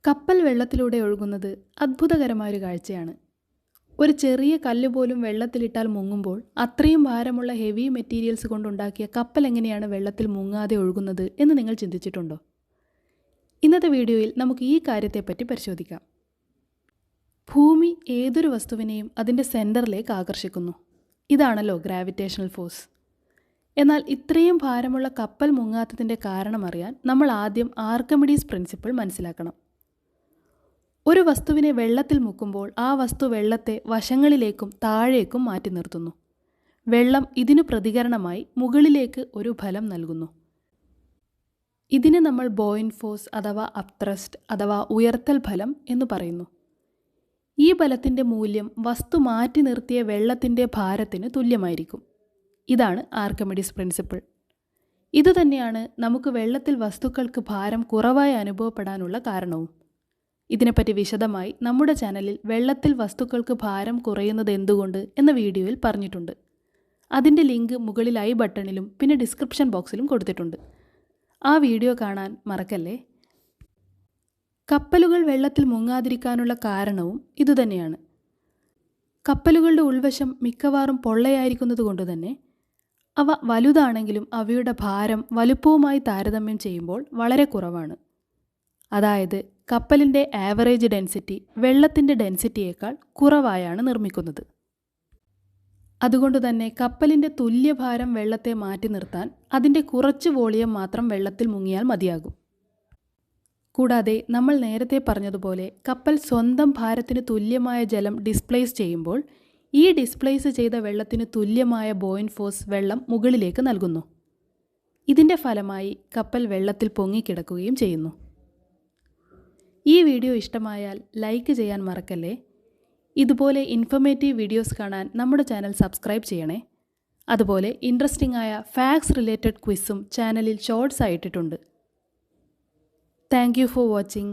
കപ്പൽ വെള്ളത്തിലൂടെ ഒഴുകുന്നത് അത്ഭുതകരമായൊരു കാഴ്ചയാണ്. ഒരു ചെറിയ കല്ല് പോലും വെള്ളത്തിലിട്ടാൽ മുങ്ങുമ്പോൾ അത്രയും ഭാരമുള്ള ഹെവി മെറ്റീരിയൽസ് കൊണ്ടുണ്ടാക്കിയ കപ്പൽ എങ്ങനെയാണ് വെള്ളത്തിൽ മുങ്ങാതെ ഒഴുകുന്നത് എന്ന് നിങ്ങൾ ചിന്തിച്ചിട്ടുണ്ടോ? ഇന്നത്തെ വീഡിയോയിൽ നമുക്ക് ഈ കാര്യത്തെപ്പറ്റി പരിശോധിക്കാം. ഭൂമി ഏതൊരു വസ്തുവിനെയും അതിൻ്റെ സെൻറ്ററിലേക്ക് ആകർഷിക്കുന്നു. ഇതാണല്ലോ ഗ്രാവിറ്റേഷണൽ ഫോഴ്സ്. എന്നാൽ ഇത്രയും ഭാരമുള്ള കപ്പൽ മുങ്ങാത്തതിൻ്റെ കാരണമറിയാൻ നമ്മൾ ആദ്യം ആർക്കിമിഡീസ് പ്രിൻസിപ്പിൾ മനസ്സിലാക്കണം. ഒരു വസ്തുവിനെ വെള്ളത്തിൽ മുക്കുമ്പോൾ ആ വസ്തു വെള്ളത്തെ വശങ്ങളിലേക്കും താഴേക്കും മാറ്റി നിർത്തുന്നു. വെള്ളം ഇതിനു പ്രതികരണമായി മുകളിലേക്ക് ഒരു ബലം നൽകുന്നു. ഇതിനെ നമ്മൾ ബോയിൻ ഫോഴ്സ് അഥവാ അപ്ത്രസ്റ്റ് അഥവാ ഉയർത്തൽ ഫലം എന്ന് പറയുന്നു. ഈ ബലത്തിൻ്റെ മൂല്യം വസ്തു മാറ്റി നിർത്തിയ വെള്ളത്തിൻ്റെ ഭാരത്തിന് തുല്യമായിരിക്കും. ഇതാണ് ആർക്കിമിഡീസ് പ്രിൻസിപ്പിൾ. ഇതുതന്നെയാണ് നമുക്ക് വെള്ളത്തിൽ വസ്തുക്കൾക്ക് ഭാരം കുറവായി അനുഭവപ്പെടാനുള്ള കാരണവും. ഇതിനെപ്പറ്റി വിശദമായി നമ്മുടെ ചാനലിൽ വെള്ളത്തിൽ വസ്തുക്കൾക്ക് ഭാരം കുറയുന്നത് എന്തുകൊണ്ട് എന്ന വീഡിയോയിൽ പറഞ്ഞിട്ടുണ്ട്. അതിൻ്റെ ലിങ്ക് മുകളിൽ ഐ ബട്ടണിലും പിന്നെ ഡിസ്ക്രിപ്ഷൻ ബോക്സിലും കൊടുത്തിട്ടുണ്ട്. ആ വീഡിയോ കാണാൻ മറക്കല്ലേ. കപ്പലുകൾ വെള്ളത്തിൽ മുങ്ങാതിരിക്കാനുള്ള കാരണവും ഇതുതന്നെയാണ്. കപ്പലുകളുടെ ഉൾവശം മിക്കവാറും പൊള്ളയായിരിക്കുന്നത് കൊണ്ടുതന്നെ അവ വലുതാണെങ്കിലും അവയുടെ ഭാരം വലുപ്പവുമായി താരതമ്യം ചെയ്യുമ്പോൾ വളരെ കുറവാണ്. അതായത് കപ്പലിൻ്റെ ആവറേജ് ഡെൻസിറ്റി വെള്ളത്തിൻ്റെ ഡെൻസിറ്റിയേക്കാൾ കുറവായാണ് നിർമ്മിക്കുന്നത്. അതുകൊണ്ടുതന്നെ കപ്പലിൻ്റെ തുല്യഭാരം വെള്ളത്തെ മാറ്റി നിർത്താൻ അതിൻ്റെ കുറച്ച് വോളിയം മാത്രം വെള്ളത്തിൽ മുങ്ങിയാൽ മതിയാകും. കൂടാതെ നമ്മൾ നേരത്തെ പറഞ്ഞതുപോലെ കപ്പൽ സ്വന്തം ഭാരത്തിന് തുല്യമായ ജലം ഡിസ്പ്ലേസ് ചെയ്യുമ്പോൾ ഈ ഡിസ്പ്ലേസ് ചെയ്ത വെള്ളത്തിന് തുല്യമായ ബോയിൻ ഫോഴ്സ് വെള്ളം മുകളിലേക്ക് നൽകുന്നു. ഇതിൻ്റെ ഫലമായി കപ്പൽ വെള്ളത്തിൽ പൊങ്ങിക്കിടക്കുകയും ചെയ്യുന്നു. ഈ വീഡിയോ ഇഷ്ടമായാൽ ലൈക്ക് ചെയ്യാൻ മറക്കല്ലേ. ഇതുപോലെ ഇൻഫർമേറ്റീവ് വീഡിയോസ് കാണാൻ നമ്മുടെ ചാനൽ സബ്സ്ക്രൈബ് ചെയ്യണേ. അതുപോലെ ഇൻട്രസ്റ്റിംഗ് ആയ ഫാക്ട്സ് റിലേറ്റഡ് ക്വിസും ചാനലിൽ ഷോർട്സ് ആയിട്ടിട്ടുണ്ട്. Thank you for watching.